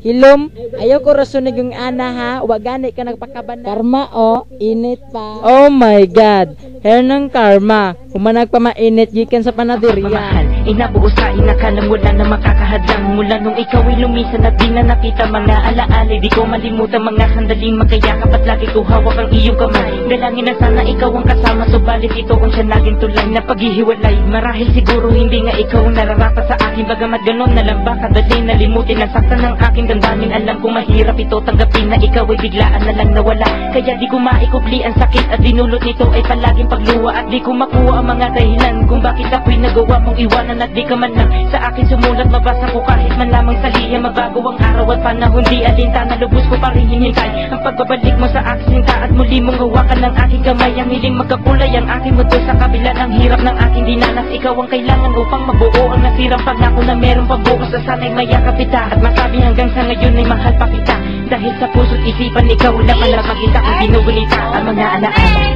Hilom, ayaw ko rasunig yung ana ha. Wagani ka nagpakabana. Karma o, init pa. Oh my God. Hair ng karma. Humanag pa mainit gikan sa panaderia. Inabuo sa inakalang wala na makakahadlang. Mula nung ikaw ay lumisan at di na nakita mga alaala. Di ko malimutan mga sandaling magkayakap at lagi ko hawak ang iyong kamay. Dalangin na sana ikaw ang kasama, subalit ito kung siya naging tulay na paghihiwalay. Marahil siguro hindi nga ikaw ang nararapat sa akin. Bagamat ganon na lang baka dali nalimutin. Nasaktan ng aking damdamin. Alam kong mahirap ito tanggapin na ikaw ay biglaan na lang nawala. Kaya di ko maikubli ang sakit at dinulot nito ay palaging pagluwa. At di ko makuha ang mga dahilan kung bakit ako'y nagawa mong iwanan. At di ka man lang sa akin sumulat, mabasa ko kahit man lamang sa liya. Mabago ang araw at panahon, di alintana, lubos ko pa rin hinintay ang pagbabalik mo sa aking sinta. At muli mong hawakan ng aking kamay. Ang hiling magkakulay ang aking mundo sa kabila ng hirap ng aking dinanas. Ikaw ang kailangan upang mabuo ang nasirang pangako na meron pagbukas sa sana'y mayakap kita. At masabi hanggang sa ngayon ay mahal pa kita. Dahil sa puso't isipan ikaw lang ang nakakita kung ginugunita ang mga alaala.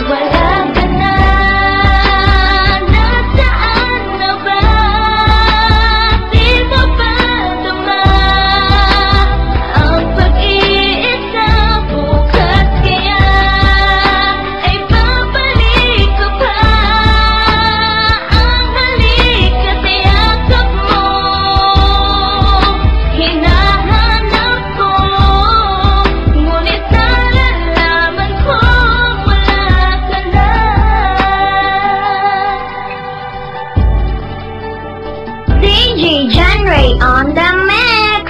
Wala ka na, nasaan na ba? Di mo ba tama ang pag-iisa? Bukas kaya ay babalik ko pa. Ang halik at yakap mo hinahanap ko, ngunit nalalaman ko wala ka na. DJ Genre on the mix.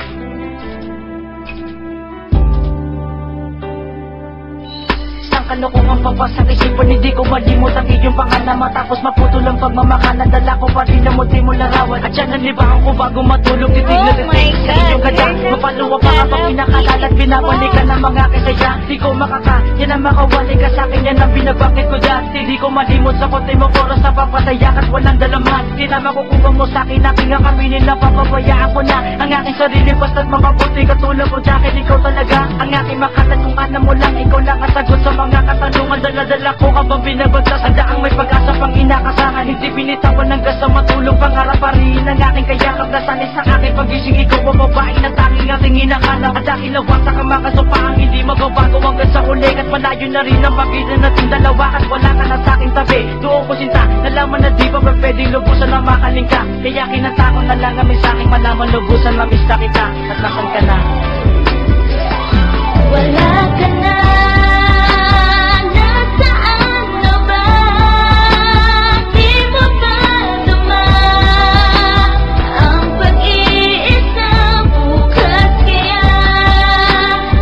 Isang kalokohang papasak isipan, hindi ko malimot ang iyong pangalan. Matapos maputol ang pagmamakalan, dala ko pa rin ang muti mo larawan. At yan ang libangan ko bago matulog. Titig na titig sa iyong ganda. Mapaluwa pa kapag pinakalala at binabalikan ng mga kisaya. Di ko makaka, yan ang makawali ka sa akin, yan ang binabakit ko dati. Di ko malimot sa konti mo oras na papasaya at walang dalaman. Di na makukuha mo sa akin, aking ang kaminin na papabayaan ko na ang aking sarili. Basta't mapabuti katulad ko dahil ikaw talaga ang aking makatan. Kung ano mo lang, ikaw lang kasagot sa mga katanungan. Dala-dala ko habang binabagtas ang daang may pag-asa pang inakasahan. Hindi binitawan ng gas sa matulong pangarap pa rin ang aking kayakap. Nasanay sa aking pag-ising, ikaw ang babae na tanging ating inahanap. At dahil nawasak ang makasupang hindi mababago hanggang sa huli. At malayo na rin ang pagitan natin dalawa. At wala ka na sa aking tabi, doon ko sinta. Nalaman na di pa pwedeng lubusan na makaling ka. Kaya kinatako na lang kami sa aking malaman lubusan mamista kita. At nasan ka na? Wala ka na, nasaan na ba? Di mo ba tama ang pag-iisa? Bukas kaya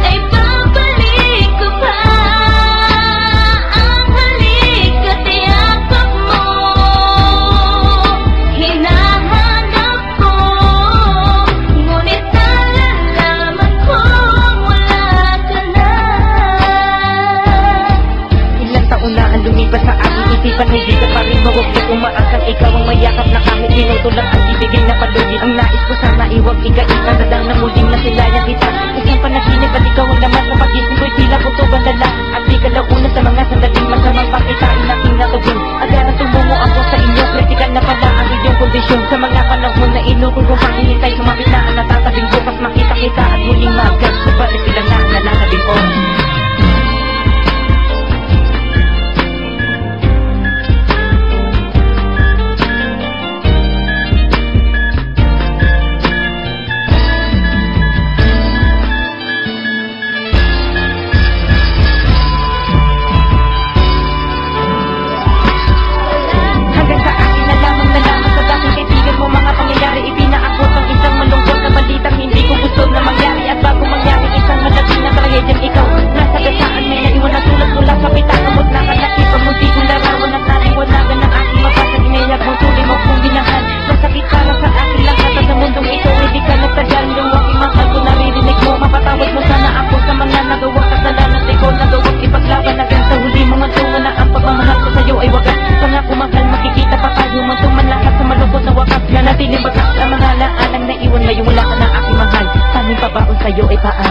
ay babalik ko pa. Ang halik at yakap mo hinahanap ko, ngunit nalalaman ko wala ka na. Ilang taon na ang lumipas sa aking isipan, hindi ka pa rin mawag na umaasang ikaw ang mayakap na kahit minuto lang ang bibigay na palugi. Ang nais ko sana iwag ika-ika na lang na muling nasilayan kita. Isang panaginip at ikaw ang laman ng pag-isip ko'y tila kutuban dala. At di ka launa sa mga sandaling masamang pakitain aking natugon. Agara tumungo ako sa inyo, kritikal na pala ang iyong kondisyon. Sa mga panahon na inukol kong panghihintay, sumapit na ang natatabing bukas makita kita at muling maagad. Subalit sila na nalalabing ko. Hanggang sa akin na lamang nalaman sa dating kaibigan mo mga pangyayari. Ipinaabot ang isang malungkot na balitang hindi ko gusto na mangyari. At bago mangyari isang malaki na tragedyan, ikaw nasa gasaan may naiwan na tulad mula sa pitakamot na kalaki. Pamunti kong larawan at naliwanagan ng aking mabasag. Inayag mong tuloy mo kong ginahal. Masakit para sa akin lahat at sa mundong ito hindi ka nagtagal. Yung aking mahal ko naririnig mo, mapatawad mo sana ako sa mga nagawa kasalanan. Di ko nagawang ipaglaban hanggang sa huli mong antungan na ang pagmamahal ko sa'yo ay wagas. Pangako mahal, makikita pa tayo mantong man lahat sa malungkot na wakas. Nanatiling bagas ang mga laalang naiwan ngayon wala ka na aking mahal. Tanging pabaon sa'yo ay paan.